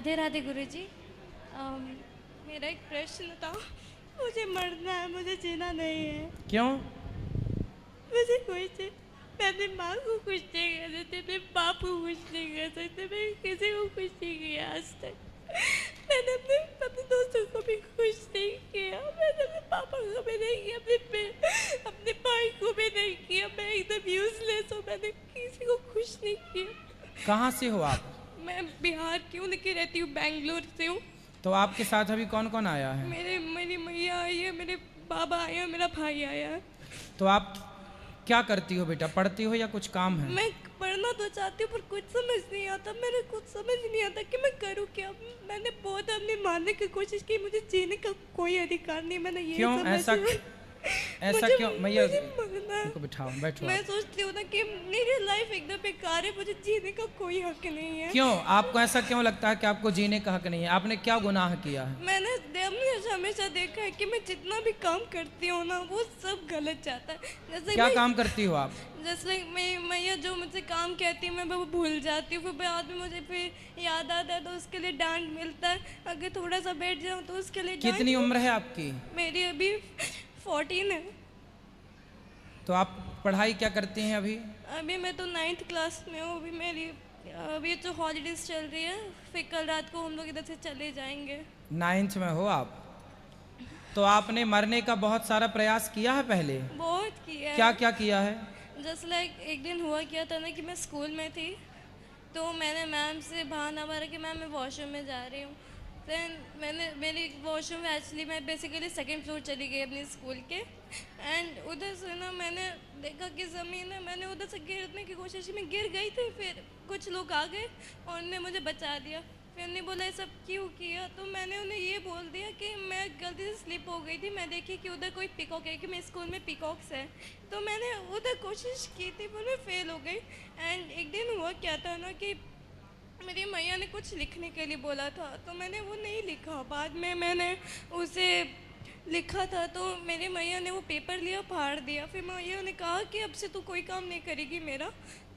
राधे राधे गुरुजी। मेरा एक प्रश्न था। मुझे मरना है, मुझे जीना नहीं है। क्यों? मुझे कोई चीज, मैं अपनी माँ को खुश नहीं कर सकती, अपने बाप को खुश नहीं कर सकती, मैं किसी को खुश नहीं किया आज तक। मैंने अपने दोस्तों को भी खुश नहीं किया, मैंने अपने पापा को भी नहीं किया, अपने भाई को भी नहीं किया। मैं एकदम यूजलेस हूँ, मैंने किसी को खुश नहीं किया। कहाँ से हो आप? मैं बिहार की हूँ, लेकिन रहती हूँ बेंगलोर से हूँ। तो आपके साथ अभी कौन कौन आया है? मेरी मैया आई है, मेरे बाबा आए हैं, मेरा भाई आया है। तो आप क्या करती हो बेटा? पढ़ती हो या कुछ काम है? मैं पढ़ना तो चाहती हूँ पर कुछ समझ नहीं आता, मेरे कुछ समझ नहीं आता कि मैं करूँ क्या। मैंने बहुत अपने मानने की कोशिश की, मुझे जीने का कोई अधिकार नहीं। मैंने ये क्यों ऐसा क्यों? मैया को बिठाओ, बैठो। मैं सोचती हूँ ना कि मेरी लाइफ एकदम बेकार है, मुझे जीने का कोई हक नहीं है। क्यों? आपको ऐसा क्यों लगता है कि आपको जीने का हक नहीं है? आपने क्या गुनाह किया है? मैंने हमेशा देखा है कि मैं जितना भी काम करती हूँ ना, वो सब गलत जाता है। जैसे क्या काम करती हो आप? जैसे मैया जो मुझसे काम कहती है, मैं वो भूल जाती हूँ। फिर बाद में मुझे फिर याद आता है तो उसके लिए डांट मिलता है। अगर थोड़ा सा बैठ जाऊँ तो उसके लिए कितनी उम्र है आपकी? मेरी अभी 14 है। तो आप पढ़ाई क्या करती हैं अभी? अभी मैं तो 9th क्लास में हूँ। अभी जो हॉलीडेज चल रही है, फिर कल रात को हम लोग इधर से चले जाएंगे। 9th में हो आप? तो आपने मरने का बहुत सारा प्रयास किया है पहले? बहुत किया है। क्या क्या किया है? जस्ट लाइक एक दिन हुआ क्या था ना कि मैं स्कूल में थी, तो मैंने मैम से बहाना मारा कि मैम मैं वॉशरूम में जा रही हूँ। देन मेरी वॉशरूम एक्चुअली मैं बेसिकली 2nd फ्लोर चली गई अपने स्कूल के। एंड उधर से ना मैंने देखा कि ज़मीन है, मैंने उधर से गिरने की कोशिश में गिर गई थी। फिर कुछ लोग आ गए और उन्होंने मुझे बचा दिया। फिर उन्होंने बोला ये सब क्यों किया, तो मैंने उन्हें ये बोल दिया कि मैं गलती से स्लिप हो गई थी। मैं देखी कि उधर कोई पिकॉक है, कि मेरे स्कूल में पिकॉक्स है, तो मैंने उधर कोशिश की थी पर मैं फेल हो गई। एंड एक दिन हुआ क्या था ना कि मेरी मैया ने कुछ लिखने के लिए बोला था, तो मैंने वो नहीं लिखा। बाद में मैंने उसे लिखा था, तो मेरे मैया ने वो पेपर लिया, फाड़ दिया। फिर मैया ने कहा कि अब से तू कोई काम नहीं करेगी मेरा।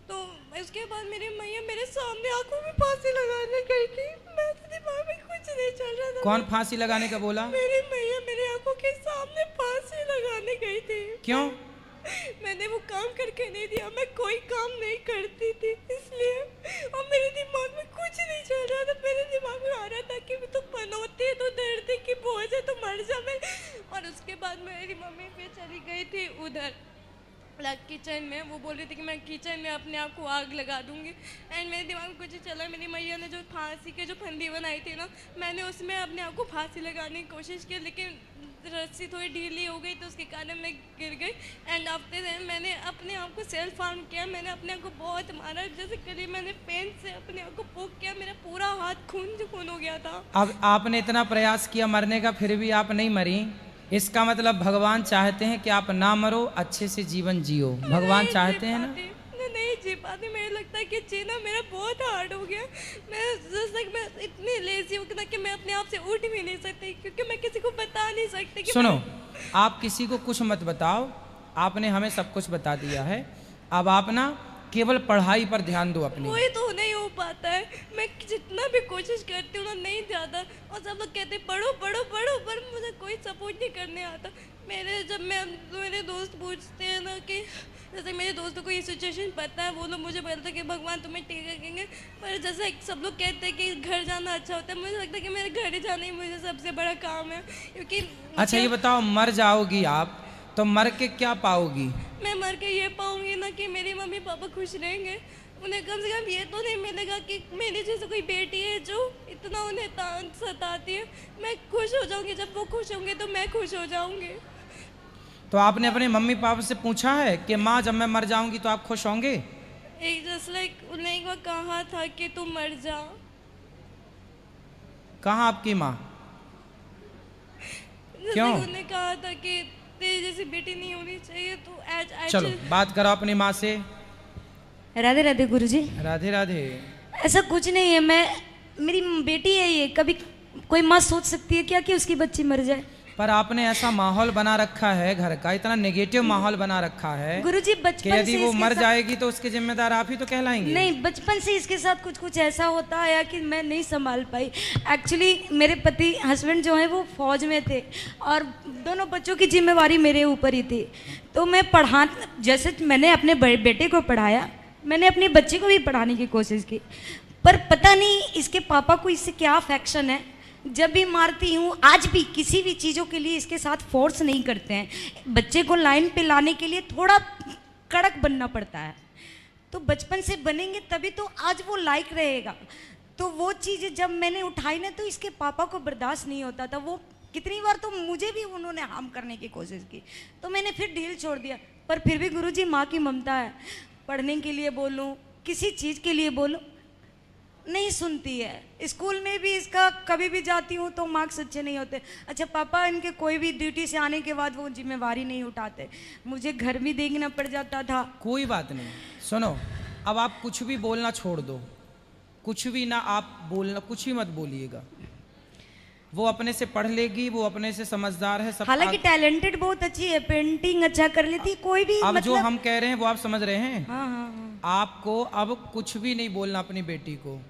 तो उसके बाद मेरी मैया मेरे सामने आंखों में फांसी लगाने गई थी। मैं तो दिमाग में कुछ नहीं चल रहा था। कौन फांसी लगाने का बोला? मेरी मैया मेरी आंखों के सामने फांसी लगाने गई थी। क्यों? मैंने वो काम करके नहीं दिया, मैं कोई काम नहीं करती थी इसलिए। और मेरे दिमाग में कुछ नहीं चल रहा था। मेरे दिमाग में आ रहा था कि तो पनौती है, तो दर्द की बोझ है, तो मर जा मैं। और उसके बाद मेरी मम्मी फिर चली गई थी उधर किचन में। वो बोल रही थी कि मैं किचन में अपने आप को आग लगा दूंगी। एंड मेरे दिमाग में कुछ ही चला। मेरी मैया ने जो फांसी के जो फंदी बनाई थी ना, मैंने उसमें अपने आप को फांसी लगाने की कोशिश की, लेकिन रस्सी थोड़ी ढीली हो गई तो उसके कारण मैं गिर गई। एंड आफ्टर दैट मैंने अपने आप को सेल्फ हार्म किया। मैंने अपने आप को बहुत मारा। जैसे करीब मैंने पेन से अपने आप को पोक किया, मेरा पूरा हाथ खून हो गया था। अब आपने इतना प्रयास किया मरने का, फिर भी आप नहीं मरी। इसका मतलब भगवान चाहते हैं कि आप ना मरो, अच्छे से जीवन जियो। भगवान चाहते हैं ना? नहीं जी पाती। मुझे लगता है कि जीना मेरा बहुत हार्ड हो गया। मैं इतनी लेजी हूँ कि मैं अपने आप से उठ भी नहीं सकती, क्योंकि मैं किसी को बता नहीं सकती कि सुनो, आप किसी को कुछ मत बताओ। आपने हमें सब कुछ बता दिया है। अब आप ना केवल पढ़ाई पर ध्यान दो अपनी। वही तो नहीं हो पाता है। मैं जितना भी कोशिश करती हूँ ना, नहीं जाता। और सब लोग कहते हैं पढ़ो पढ़ो पढ़ो, पर मुझे कोई सपोर्ट नहीं करने आता। मेरे दोस्त पूछते हैं ना कि जैसे मेरे दोस्तों को ये सिचुएशन पता है, वो लोग मुझे बोलते हैं कि भगवान तुम्हें ठीक रखेंगे। पर जैसे सब लोग कहते हैं कि घर जाना अच्छा होता है, मुझे लगता है कि मेरे घर जाना ही मुझे सबसे बड़ा काम है। क्योंकि अच्छा ये बताओ, मर जाओगी आप तो मर के क्या पाओगी? मैं मर के ये पाऊंगी ना कि मेरे मम्मी पापा खुश रहेंगे। उन्हें कम से कम ये तो नहीं मिलेगा कि मेरी जैसे कोई बेटी है जो इतना उन्हें सताती है। मैं खुश हो जाऊंगी, जब वो खुश होंगे तो मैं खुश हो जाऊंगी। तो आपने अपने मम्मी पापा से पूछा है कि माँ जब मैं मर जाऊंगी तो आप खुश होंगे? एक जस्ट लाइक उन्हें एक बार कहा था कि तू मर जा। कहाँ आपकी माँ? क्यों? उन्हें कहा था कि तेरी जैसी बेटी नहीं होनी चाहिए, तो चलो बात करो अपनी माँ से। राधे राधे गुरुजी। राधे राधे। ऐसा कुछ नहीं है, मेरी बेटी है ये। कभी कोई माँ सोच सकती है क्या कि उसकी बच्ची मर जाए? पर आपने ऐसा माहौल बना रखा है घर का, इतना नेगेटिव माहौल बना रखा है गुरुजी कि बचपन यदि से वो इसके मर साथ- जाएगी तो उसके जिम्मेदार आप ही तो कहलाएंगे। नहीं, बचपन से इसके साथ कुछ कुछ ऐसा होता आया कि मैं नहीं संभाल पाई। एक्चुअली मेरे पति हस्बैंड जो है वो फौज में थे और दोनों बच्चों की जिम्मेवारी मेरे ऊपर ही थी। तो मैं पढ़ा, जैसे मैंने अपने बेटे को पढ़ाया, मैंने अपनी बच्ची को भी पढ़ाने की कोशिश की, पर पता नहीं इसके पापा को इससे क्या अफेक्शन है। जब भी मारती हूँ, आज भी किसी भी चीज़ों के लिए इसके साथ फोर्स नहीं करते हैं। बच्चे को लाइन पे लाने के लिए थोड़ा कड़क बनना पड़ता है, तो बचपन से बनेंगे तभी तो आज वो लायक रहेगा। तो वो चीज़ जब मैंने उठाई ना तो इसके पापा को बर्दाश्त नहीं होता था। वो कितनी बार तो मुझे भी उन्होंने हार्म करने की कोशिश की, तो मैंने फिर डील छोड़ दिया। पर फिर भी गुरुजी माँ की ममता है, पढ़ने के लिए बोलूँ, किसी चीज़ के लिए बोलूँ, नहीं सुनती है। स्कूल में भी इसका कभी भी जाती हूँ तो मार्क्स अच्छे नहीं होते। अच्छा पापा इनके कोई भी ड्यूटी से आने के बाद वो जिम्मेवारी नहीं उठाते, मुझे घर भी देखना पड़ जाता था। कोई बात नहीं, सुनो, अब आप कुछ भी बोलना छोड़ दो, कुछ भी ना आप बोलना, कुछ भी मत बोलिएगा। वो अपने से पढ़ लेगी, वो अपने से समझदार है सब। हालांकि टैलेंटेड बहुत अच्छी है, पेंटिंग अच्छा कर लेती, कोई भी अब जो मतलब। हम कह रहे हैं वो आप समझ रहे हैं। हाँ हाँ हाँ। आपको अब कुछ भी नहीं बोलना अपनी बेटी को,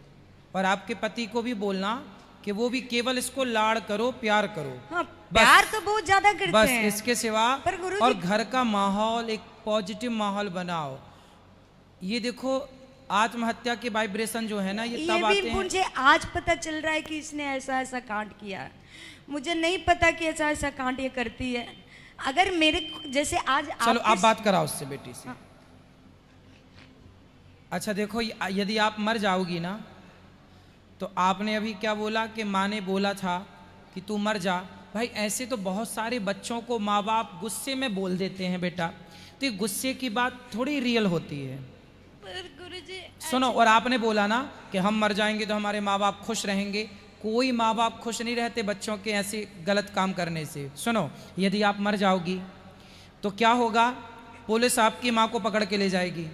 और आपके पति को भी बोलना कि वो भी केवल इसको लाड़ करो, प्यार करो। हाँ, प्यार तो बहुत ज्यादा करते बस हैं। इसके सिवा। पर गुरुजी- और घर का माहौल एक पॉजिटिव माहौल बनाओ। ये देखो आत्महत्या के वाइब्रेशन जो है ना, ये तब ये आते भी हैं। मुझे आज पता चल रहा है कि इसने ऐसा ऐसा कांड किया है। मुझे नहीं पता कि ऐसा ऐसा कांड ये करती है। अगर मेरे जैसे आज चलो आप आपके- बात कराओ उससे, बेटी से। हाँ। अच्छा देखो, यदि आप मर जाओगी ना, तो आपने अभी क्या बोला कि माँ ने बोला था कि तू मर जा। भाई ऐसे तो बहुत सारे बच्चों को माँ बाप गुस्से में बोल देते हैं बेटा, तो ये गुस्से की बात थोड़ी रियल होती है। पर गुरुजी सुनो, और आपने बोला ना कि हम मर जाएंगे तो हमारे माँ बाप खुश रहेंगे। कोई माँ बाप खुश नहीं रहते बच्चों के ऐसे गलत काम करने से। सुनो, यदि आप मर जाओगी तो क्या होगा, पुलिस आपकी माँ को पकड़ के ले जाएगी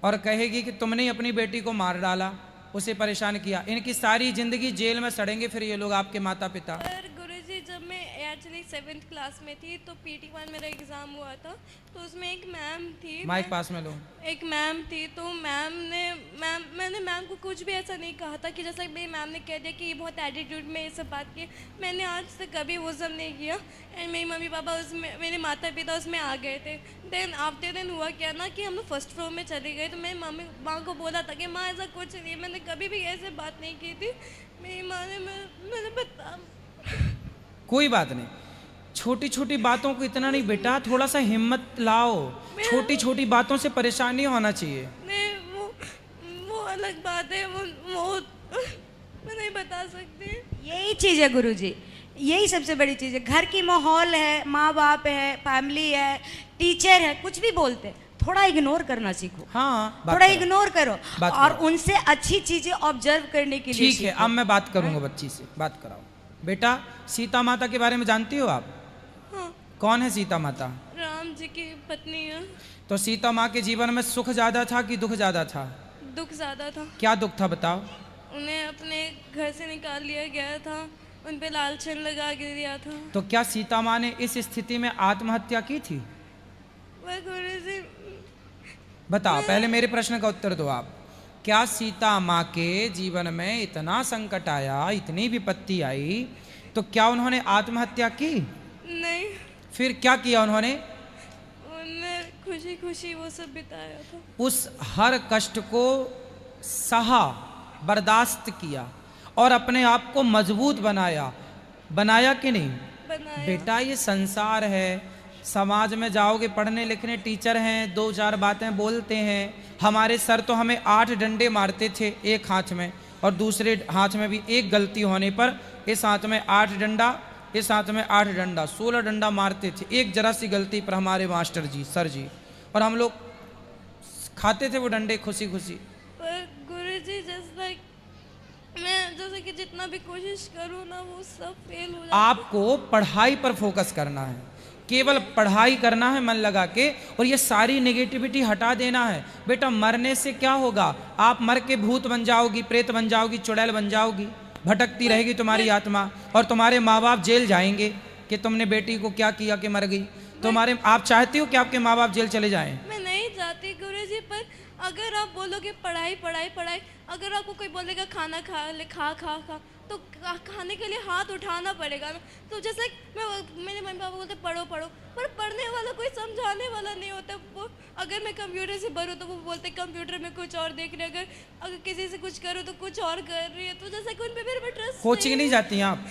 और कहेगी कि तुमने अपनी बेटी को मार डाला, उसे परेशान किया। इनकी सारी जिंदगी जेल में सड़ेंगे फिर ये लोग, आपके माता पिता। पर गुरुजी जब मैं एक्चुअली 7th क्लास में थी तो PT1 मेरा एग्ज़ाम हुआ था, तो उसमें एक मैम थी। माइक पास में लो। एक मैम थी, तो मैंने मैम को कुछ भी ऐसा नहीं कहा था कि जैसा मेरी मैम ने कह दिया कि ये बहुत एटीट्यूड में ये सब बात की। मैंने आज तक कभी वो सब नहीं किया। एंड मेरी मम्मी पापा उसमें, मेरे माता पिता उसमें आ गए थे। देन आफ्टर देन हुआ क्या ना कि हम लोग फर्स्ट फ्लोर में चले गए, तो मेरी मम्मी माँ को बोला था कि माँ ऐसा कुछ नहीं, मैंने कभी भी ऐसे बात नहीं की थी। मेरी माँ ने मैंने बता। कोई बात नहीं, छोटी छोटी बातों को इतना नहीं बेटा, थोड़ा सा हिम्मत लाओ। छोटी छोटी बातों से परेशान नहीं होना चाहिए। नहीं वो अलग बात है, वो मैं नहीं बता सकती। यही चीज़ है गुरुजी, यही सबसे बड़ी चीज़ है। घर की माहौल है, माँ बाप है, फैमिली है, टीचर है, कुछ भी बोलते हैं, थोड़ा इग्नोर करना सीखो। हाँ, बात थोड़ा करो। इग्नोर करो बात और करो। उनसे अच्छी चीजें ऑब्जर्व करने के लिए ठीक है, सीखो। अब मैं बात करूंगा बच्ची से, बात कराओ। बेटा, सीता माता के बारे में जानती हो आप? हाँ, कौन है सीता माता? राम जी की पत्नी है। तो सीता माँ के जीवन में सुख ज्यादा था कि दुख ज्यादा था? दुख ज़्यादा था। क्या दुख था बताओ? उन्हें अपने घर से निकाल लिया गया था, उन पे लालचन लगा के दिया था। तो क्या सीता माँ ने इस स्थिति में आत्महत्या की थी? वह गुरुजी बताओ, पहले मेरे प्रश्न का उत्तर दो आप। क्या सीता माँ के जीवन में इतना संकट आया, इतनी विपत्ति आई, तो क्या उन्होंने आत्महत्या की? नहीं, फिर क्या किया उन्होंने? उन्होंने खुशी खुशी वो सब बिताया था। उस हर कष्ट को सहा, बर्दाश्त किया और अपने आप को मजबूत बनाया। बनाया कि नहीं? बनाया। बेटा, ये संसार है। समाज में जाओगे पढ़ने लिखने, टीचर हैं, दो चार बातें बोलते हैं। हमारे सर तो हमें 8 डंडे मारते थे एक हाथ में, और दूसरे हाथ में भी एक गलती होने पर इस हाथ में 8 डंडा, इस हाथ में 8 डंडा, 16 डंडा मारते थे एक जरा सी गलती पर हमारे मास्टर जी, सर जी। और हम लोग खाते थे वो डंडे खुशी खुशी। पर गुरुजी जैसा मैं जैसे कि जितना भी कोशिश करूँ ना वो सब फेल हो जाता। आपको पढ़ाई पर फोकस करना है, केवल पढ़ाई करना है मन लगा के, और ये सारी नेगेटिविटी हटा देना है। बेटा, मरने से क्या होगा? आप मर के भूत बन जाओगी, प्रेत बन जाओगी, चुड़ैल बन जाओगी, भटकती रहेगी तुम्हारी आत्मा, और तुम्हारे माँ बाप जेल जाएंगे। कि तुमने बेटी को क्या किया कि मर गई। तुम्हारे आप चाहती हो कि आपके माँ बाप जेल चले जाएं? मैं नहीं चाहती गुरुजी, पर अगर आप बोलोगे पढ़ाई पढ़ाई पढ़ाई, अगर आपको कोई बोलेगा खाना खा ले, खा खा खा, तो खाने के लिए हाथ उठाना पड़ेगा ना। तो जैसे मेरे मम्मी पापा बोलते पढ़ो पढ़ो, पर पढ़ने वाला कोई समझाने वाला नहीं होता। वो अगर मैं कंप्यूटर से भरूँ तो वो बोलते कंप्यूटर में कुछ और देख रहे, अगर किसी से कुछ करूँ तो कुछ और कर रही है। तो जैसे कि उन पे मेरे पे ट्रस्ट। कोचिंग नहीं जाती हैं आप?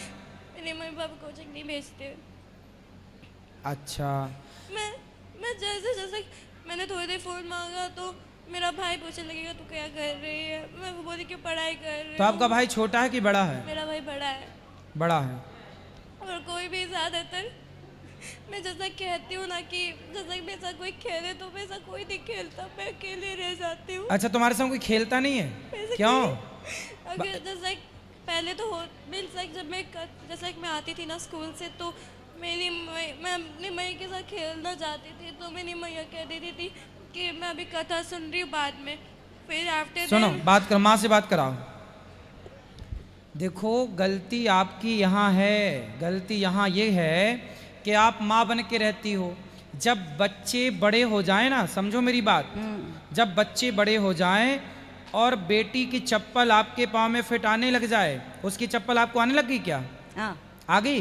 मेरे मम्मी पापा कोचिंग नहीं भेजते। अच्छा। मैं जैसे जैसे मैंने थोड़ी देर फ़ोन मांगा तो मेरा भाई पूछने लगेगा तू क्या कर रही है। मैं वो बोली कि पढ़ाई कर रही हूँ। तो आपका भाई छोटा है कि बड़ा है? मेरा भाई बड़ा है। बड़ा है। और कोई भी ज़्यादातर मैं जैसा कहती हूँ ना कि जैसा मेरे साथ कोई खेले तो वैसा कोई नहीं खेलता, मैं अकेले रह जाती हूँ। अच्छा, तुम्हारे साथ कोई खेलता नहीं है? क्यों? अगर जैसा पहले तो हो जब मैं जैसा मैं आती थी ना स्कूल से, तो मैं अपनी मैया के साथ खेलना चाहती थी, तो मेरी मैया कह देती थी कि मैं अभी कथा सुन रही हूँ बाद में। फिर आफ्टर सुनो, बात करो, माँ से बात कराओ। देखो, गलती आपकी यहाँ है। गलती यहाँ ये है कि आप माँ बन के रहती हो। जब बच्चे बड़े हो जाएं ना, समझो मेरी बात, जब बच्चे बड़े हो जाएं और बेटी की चप्पल आपके पाँव में फिट आने लग जाए, उसकी चप्पल आपको आने लग गई क्या? हाँ। आ गई।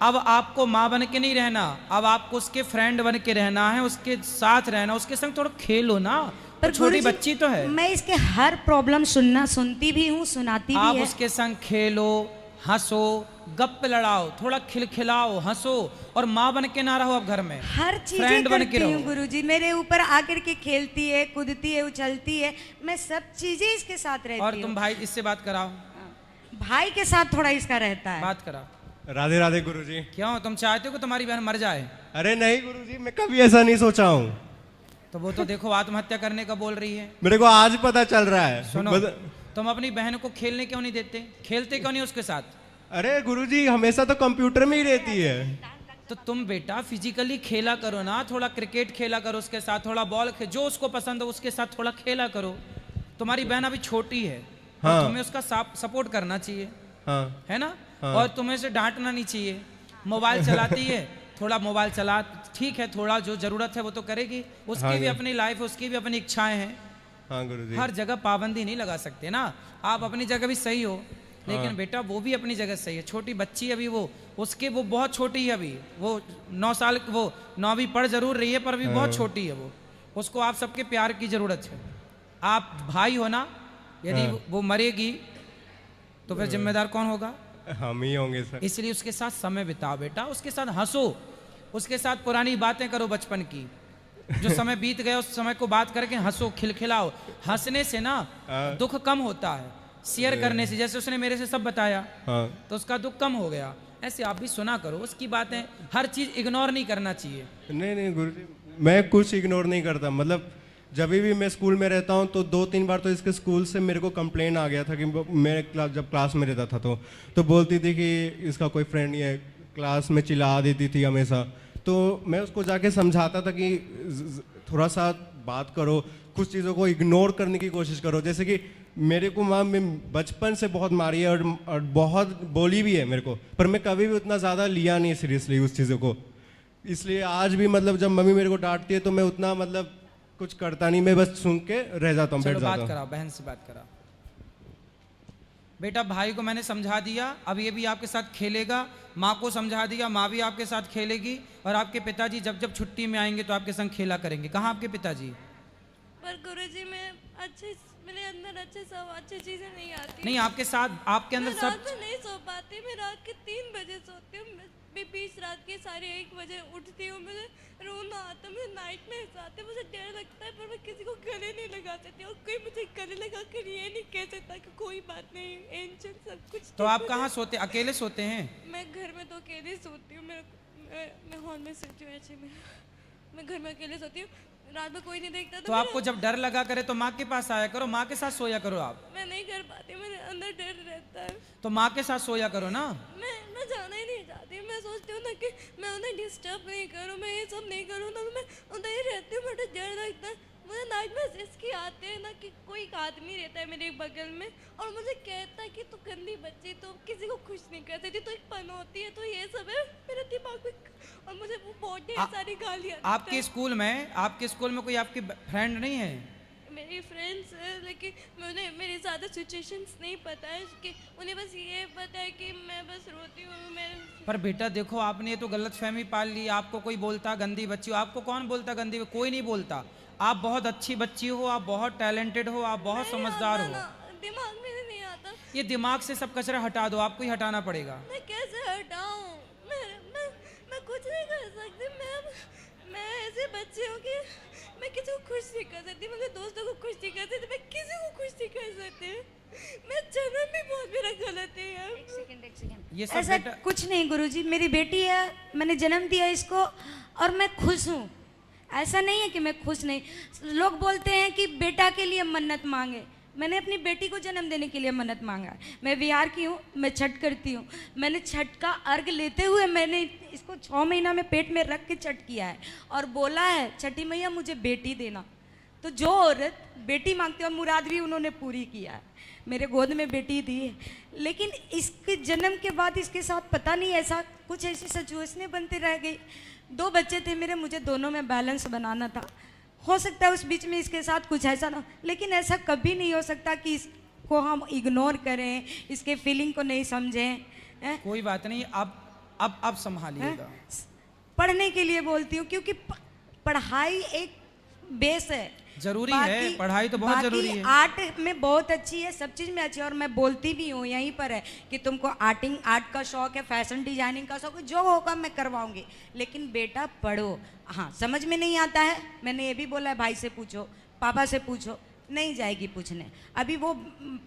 अब आपको माँ बन के नहीं रहना, अब आपको उसके फ्रेंड बन के रहना है, उसके साथ रहना, उसके संग थोड़ा खेलो ना। पर छोटी बच्ची तो है। मैं इसके हर प्रॉब्लम सुनती भी हूँ, सुनाती भी आप है। उसके संग खेलो, हंसो, गप लड़ाओ, थोड़ा खिलखिलाओ, हंसो, और माँ बन के ना रहो अब घर में। हर चीजें करती हूँ गुरुजी, मेरे ऊपर आकर के खेलती है, कूदती है, उछलती है, मैं सब चीजें इसके साथ रहती हूँ। और तुम भाई इससे बात कराओ। भाई के साथ थोड़ा इसका रहता है। बात कराओ। राधे राधे गुरुजी। क्यों, तुम चाहते हो कि तुम्हारी बहन मर जाए? अरे नहीं गुरुजी, मैं कभी ऐसा नहीं सोचा हूँ। तो वो तो देखो आत्महत्या करने का बोल रही है। मेरे को आज पता चल रहा है। सुनो, तुम अपनी बहन को खेलने क्यों नहीं देते? खेलते क्यों नहीं उसके साथ? अरे गुरुजी, हमेशा तो कंप्यूटर में ही रहती है। तो तुम बेटा फिजिकली खेला करो ना, थोड़ा क्रिकेट खेला करो उसके साथ, थोड़ा बॉल जो उसको पसंद हो उसके साथ थोड़ा खेला करो। तुम्हारी बहन अभी छोटी है। हाँ। तुम्हें उसका सपोर्ट करना चाहिए। हाँ। है ना? हाँ। और तुम्हें से डांटना नहीं चाहिए। मोबाइल चलाती है, थोड़ा मोबाइल चला, ठीक है, थोड़ा जो जरूरत है वो तो करेगी। उसकी हाँ भी अपनी लाइफ है, उसकी भी अपनी इच्छाएं हैं। हाँ गुरुजी। हर जगह पाबंदी नहीं लगा सकते ना। आप अपनी जगह भी सही हो, लेकिन बेटा वो भी अपनी जगह सही है। छोटी बच्ची अभी वो बहुत छोटी है अभी, वो 9 साल, वो 9वीं पढ़ जरूर रही है पर अभी बहुत छोटी है वो। उसको आप सबके प्यार की जरूरत है। आप भाई हो ना, यदि वो मरेगी तो फिर जिम्मेदार कौन होगा? हम ही होंगे सर। इसलिए उसके साथ समय बिताओ बेटा, उसके साथ हंसो, उसके साथ पुरानी बातें करो बचपन की। जो समय बीत गया उस समय को बात करके हंसो, खिलखिलाओ। हंसने से ना दुख कम होता है, शेयर करने से। जैसे उसने मेरे से सब बताया तो उसका दुख कम हो गया। ऐसे आप भी सुना करो उसकी बातें, हर चीज इग्नोर नहीं करना चाहिए। नहीं गुरुजी, मैं कुछ इग्नोर नहीं करता। मतलब जब भी मैं स्कूल में रहता हूँ तो 2-3 बार तो इसके स्कूल से मेरे को कंप्लेन आ गया था कि मैं जब क्लास में रहता था तो बोलती थी कि इसका कोई फ्रेंड नहीं है, क्लास में चिल्ला देती थी हमेशा। तो मैं उसको जाके समझाता था कि थोड़ा सा बात करो, कुछ चीज़ों को इग्नोर करने की कोशिश करो। जैसे कि मेरे को माँ में बचपन से बहुत मारी है और बहुत बोली भी है मेरे को, पर मैं कभी भी उतना ज़्यादा लिया नहीं सीरियसली उस चीज़ों को। इसलिए आज भी मतलब जब मम्मी मेरे को डांटती है तो मैं उतना मतलब कुछ करता नहीं, मैं बस सुन के रह जाता हूँ, बैठ जाता हूँ। बात कराओ, बहन से बात कराओ। बेटा भाई को मैंने समझा दिया, अब ये भी आपके साथ खेलेगा। माँ को समझा दिया, माँ भी आपके साथ खेलेगी। और आपके पिताजी जब जब छुट्टी में आएंगे तो आपके संग खेला करेंगे। कहाँ आपके पिताजी? पर गुरुजी मेरे अंदर अच्छी चीजें नहीं आती। नहीं, आपके साथ, आपके अंदर सब। रात में नहीं सो पाती, मैं रात के 3 बजे सोती हूँ, मैं बीच रात के 1:30 बजे उठती हूँ। मुझे रोना आता, मुझे नाइट में आते, मुझे डर लगता है, पर मैं किसी को गले नहीं लगा सकती। और कोई मुझे गले लगा कर ये नहीं कह सकता कि कोई बात नहीं, एंजल सब कुछ। तो आप कहाँ सोते? अकेले सोते हैं? मैं घर में तो अकेले सोती हूँ। मैं हॉल में सोती हूँ। ऐसे मैं घर में अकेले सोती हूँ, रात में कोई नहीं देखता। तो आपको जब डर लगा करे तो माँ के पास आया करो, माँ के साथ सोया करो। आप मैं नहीं कर पाती, मेरे अंदर डर रहता है। तो माँ के साथ सोया करो ना। मैं जाना ही नहीं चाहती। मैं सोचती हूँ ना कि मैं उन्हें डिस्टर्ब नहीं करूँ, मैं ये सब नहीं करूँ ना, मैं उधर ही रहती हूँ। मुझे डर लगता है, मुझे नाइट में इसकी आते हैं ना कि कोई एक आदमी रहता है मेरे बगल में और मुझे कहता है कि तू गंदी बच्ची, तो किसी को खुश नहीं कर सकती, तो एक पन होती है। तो ये सब है, मेरा दिमाग दिमाग में, और मुझे वो बहुत ढेर सारी गालियाँ देता आपके स्कूल में कोई आपकी फ्रेंड नहीं है? मेरी फ्रेंड्स है, लेकिन मुझे मेरी ज़्यादा सिचुएशंस नहीं पता है कि उन्हें बस ये पता है कि मैं बस रोती हूँ। मैं पर बेटा देखो, आपने तो गलत फहमी पाल ली। आपको कोई बोलता गंदी बच्ची हो, आपको कौन बोलता गंदी? कोई नहीं बोलता। आप बहुत अच्छी बच्ची हो, आप बहुत टैलेंटेड हो, आप बहुत समझदार हो। दिमाग में नहीं आता। ये दिमाग से सब कचरा हटा दो, आपको ही हटाना पड़ेगा। मैं कैसे हटाऊं? मैं कुछ नहीं कर सकती। मैं ऐसे बच्चे हूँ कि मैं किसी को खुश नहीं कर सकती, मेरे दोस्तों को खुश नहीं कर सकती, मैं किसी को खुश नहीं कर सकती। मैं जन्म भी बहुत मेरा गलत है यार। एक सेकंड ये सब ऐसा बेटा कुछ नहीं गुरुजी, मेरी बेटी है, मैंने जन्म दिया इसको और मैं खुश हूँ। ऐसा नहीं है कि मैं खुश नहीं। लोग बोलते हैं कि बेटा के लिए मन्नत मांगे, मैंने अपनी बेटी को जन्म देने के लिए मन्नत मांगा है। मैं बिहार की हूँ, मैं छठ करती हूँ। मैंने छठ का अर्घ लेते हुए मैंने इसको 6 महीना में पेट में रख के छठ किया है और बोला है छठी मैया मुझे बेटी देना। तो जो औरत बेटी मांगती है, और मुराद भी उन्होंने पूरी किया है, मेरे गोद में बेटी दी है। लेकिन इसके जन्म के बाद इसके साथ पता नहीं ऐसा कुछ ऐसी सिचुएशनें बनती रह गई। 2 बच्चे थे मेरे, मुझे दोनों में बैलेंस बनाना था। हो सकता है उस बीच में इसके साथ कुछ ऐसा ना, लेकिन ऐसा कभी नहीं हो सकता कि इसको हम इग्नोर करें, इसके फीलिंग को नहीं समझें। कोई बात नहीं, अब संभालिएगा। पढ़ने के लिए बोलती हूँ क्योंकि पढ़ाई एक बेस है, जरूरी है, पढ़ाई तो बहुत जरूरी है। आर्ट में बहुत अच्छी है, सब चीज में अच्छी है, और मैं बोलती भी हूँ यहीं पर है कि तुमको आर्ट का शौक है, फैशन डिजाइनिंग का शौक है, जो होगा मैं करवाऊंगी, लेकिन बेटा पढ़ो। हाँ, समझ में नहीं आता है, मैंने ये भी बोला है, भाई से पूछो, पापा से पूछो, नहीं जाएगी पूछने। अभी वो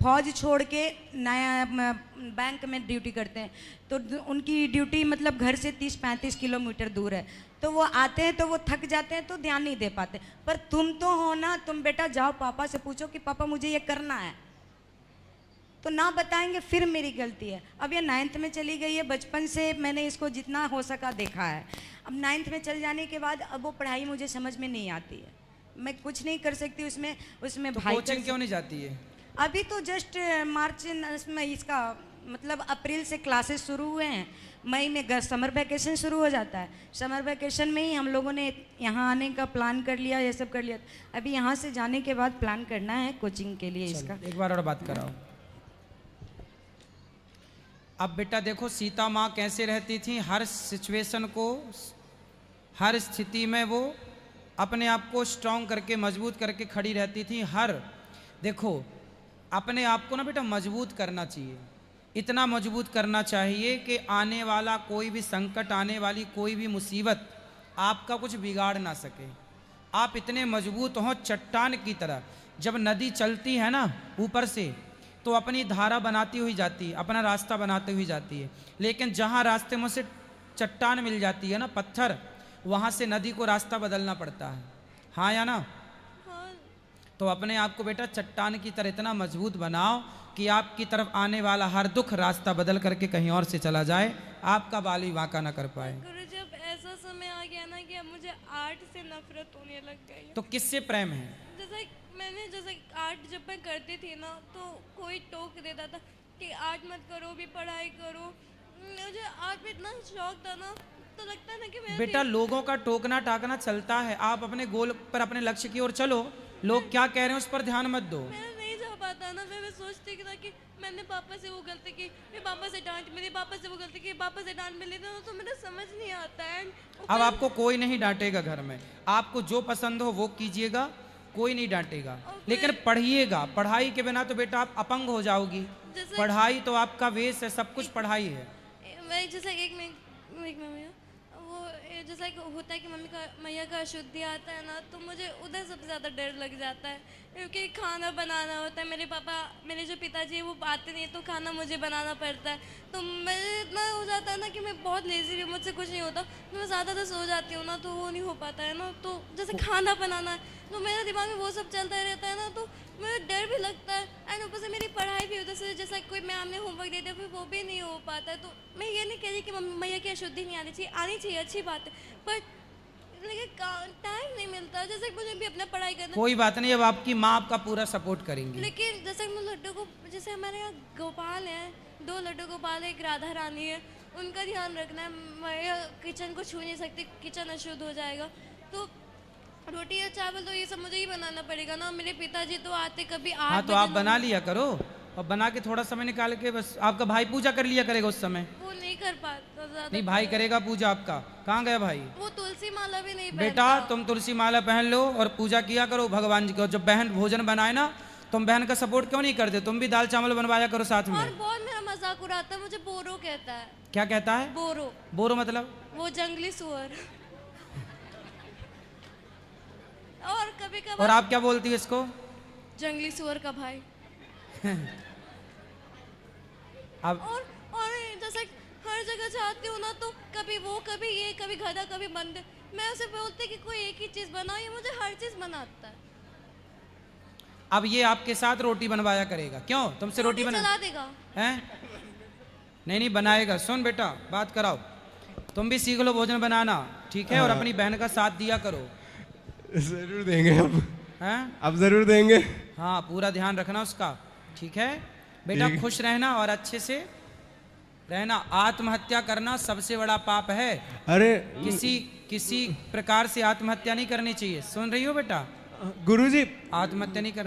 फौज छोड़ के नया बैंक में ड्यूटी करते हैं, तो उनकी ड्यूटी मतलब घर से 30-35 किलोमीटर दूर है, तो वो आते हैं तो वो थक जाते हैं तो ध्यान नहीं दे पाते। पर तुम तो हो ना, तुम बेटा जाओ पापा से पूछो कि पापा मुझे ये करना है, तो ना बताएंगे फिर मेरी गलती है। अब ये 9th में चली गई है, बचपन से मैंने इसको जितना हो सका देखा है। अब 9th में चल जाने के बाद अब वो पढ़ाई मुझे समझ में नहीं आती है, मैं कुछ नहीं कर सकती उसमें तो भाई कोचिंग क्यों नहीं जाती है? अभी तो जस्ट मार्च में इसका मतलब अप्रैल से क्लासेस शुरू हुए हैं, मई में समर वैकेशन शुरू हो जाता है। समर वैकेशन में ही हम लोगों ने यहाँ आने का प्लान कर लिया, ये सब कर लिया। अभी यहाँ से जाने के बाद प्लान करना है कोचिंग के लिए इसका। एक बार और बात कराओ। अब बेटा देखो, सीता माँ कैसे रहती थी, हर सिचुएशन को, हर स्थिति में वो अपने आप को स्ट्रांग करके, मजबूत करके खड़ी रहती थी। देखो, अपने आप को ना बेटा मजबूत करना चाहिए, इतना मजबूत करना चाहिए कि आने वाला कोई भी संकट, आने वाली कोई भी मुसीबत आपका कुछ बिगाड़ ना सके। आप इतने मजबूत हो चट्टान की तरह। जब नदी चलती है ना ऊपर से, तो अपनी धारा बनाती हुई जाती है, अपना रास्ता बनाते हुई जाती है, लेकिन जहाँ रास्ते में से चट्टान मिल जाती है ना, पत्थर, वहाँ से नदी को रास्ता बदलना पड़ता है। हाँ या ना? हाँ। तो अपने आप को बेटा चट्टान की तरह इतना मजबूत बनाओ कि आपकी तरफ आने वाला हर दुख रास्ता बदल करके कहीं और से चला जाए, आपका बाल भी वाका ना कर पाए। गुरु, जब ऐसा समय आ गया ना कि अब मुझे आर्ट से नफरत होने लग गई। तो किससे प्रेम है? जैसे आर्ट जब मैं करती थी ना, तो कोई टोक देता था कि आर्ट मत करो, भी पढ़ाई करो। मुझे आर्ट में इतना शौक था ना, तो लगता है ना कि मैं बेटा लोगों का टोकना टाकना चलता है, आप अपने गोल पर, अपने लक्ष्य की ओर चलो। लोग क्या कह रहे हैं उस पर ध्यान मत दो। मैं नहीं जा पाता ना। मैं सोचती था कि मैंने पापा से वो गलती की, फिर पापा से डांट मिली, पापा से वो गलती की, पापा से डांट मिली, तो मुझे समझ नहीं आता है। अब आपको कोई नहीं डांटेगा घर में, आपको जो पसंद हो वो कीजिएगा, कोई नहीं डांटेगा, लेकिन पढ़िएगा। पढ़ाई के बिना तो बेटा आप अपंग हो जाओगी। पढ़ाई तो आपका वेश है, सब कुछ पढ़ाई है। मैं जैसे एक मिनट, वो जैसा कि होता है कि मैया का अशुद्धि आता है ना, तो मुझे उधर सबसे ज़्यादा डर लग जाता है, क्योंकि खाना बनाना होता है। मेरे जो पिताजी है वो आते नहीं, तो खाना मुझे बनाना पड़ता है। तो मैं इतना हो जाता है ना कि मैं बहुत लेजी भी, मुझसे कुछ नहीं होता, तो मैं ज़्यादा सो जाती हूँ ना, तो वो नहीं हो पाता है ना। तो जैसे खाना बनाना है, तो मेरे दिमाग में वो सब चलता रहता है ना, तो मुझे डर भी लगता है। एंड ऊपर से मेरी पढ़ाई भी होती है, जैसा कोई मैम ने होमवर्क दे दिया, फिर वो भी नहीं हो पाता है। तो मैं ये नहीं कह रही कि मैया की अशुद्धि नहीं आनी चाहिए, अच्छी बात है, पर लेकिन टाइम नहीं मिलता। जैसे मुझे भी अपना पढ़ाई करना। कोई बात नहीं, अब आपकी माँ आपका पूरा सपोर्ट करेंगी। लेकिन जैसे मैं लड्डू को, जैसे हमारे यहाँ गोपाल हैं, 2 लड्डू गोपाल है, एक राधा रानी है, उनका ध्यान रखना है। मैं किचन को छू नहीं सकती, किचन अशुद्ध हो जाएगा। तो रोटी या चावल तो ये सब मुझे ही बनाना पड़ेगा ना। मेरे पिताजी तो आते कभी 8 हाँ तो आप बना लिया करो, और बना के थोड़ा समय निकाल के बस आपका भाई पूजा कर लिया करेगा उस समय। वो नहीं कर पाता ज्यादा। नहीं भाई करेगा पूजा आपका। कहाँ गया भाई? वो तुलसी माला भी नहीं बेटा पहनता। तुम तुलसी माला पहन लो और पूजा किया करो भगवान जी को। जब बहन भोजन बनाए ना, तुम बहन का सपोर्ट क्यों नहीं करते? तुम भी दाल चावल बनवाया करो साथ और में। बहुत मेरा मजाक उड़ाता है, मुझे बोरो कहता है। क्या कहता है? बोरो, बोरो मतलब? वो जंगली सुअर। और कभी और कभार आप क्या बोलती है इसको? जंगली सुअर का भाई। अब और जैसे हर जगह जाती हूँ ना, तो कभी वो, कभी ये, कभी गधा, कभी बंदर। मैं उसे बोलती कि कोई एक ही चीज बनाओ, ये मुझे हर चीज बनाता है। अब ये आपके साथ रोटी बनवाया करेगा। क्यों? तुमसे रोटी बना चला देगा। हैं? नहीं बनाएगा। सुन बेटा, बात कराओ, तुम भी सीख लो भोजन बनाना, ठीक है? और अपनी बहन का साथ दिया करो। जरूर देंगे अब। हैं? अब जरूर देंगे। हाँ पूरा ध्यान रखना उसका, ठीक है बेटा? ठीक। खुश रहना और अच्छे से रहना। आत्महत्या करना सबसे बड़ा पाप है। अरे किसी प्रकार से आत्महत्या नहीं करनी चाहिए। सुन रही हो बेटा? गुरुजी, आत्महत्या नहीं करनी।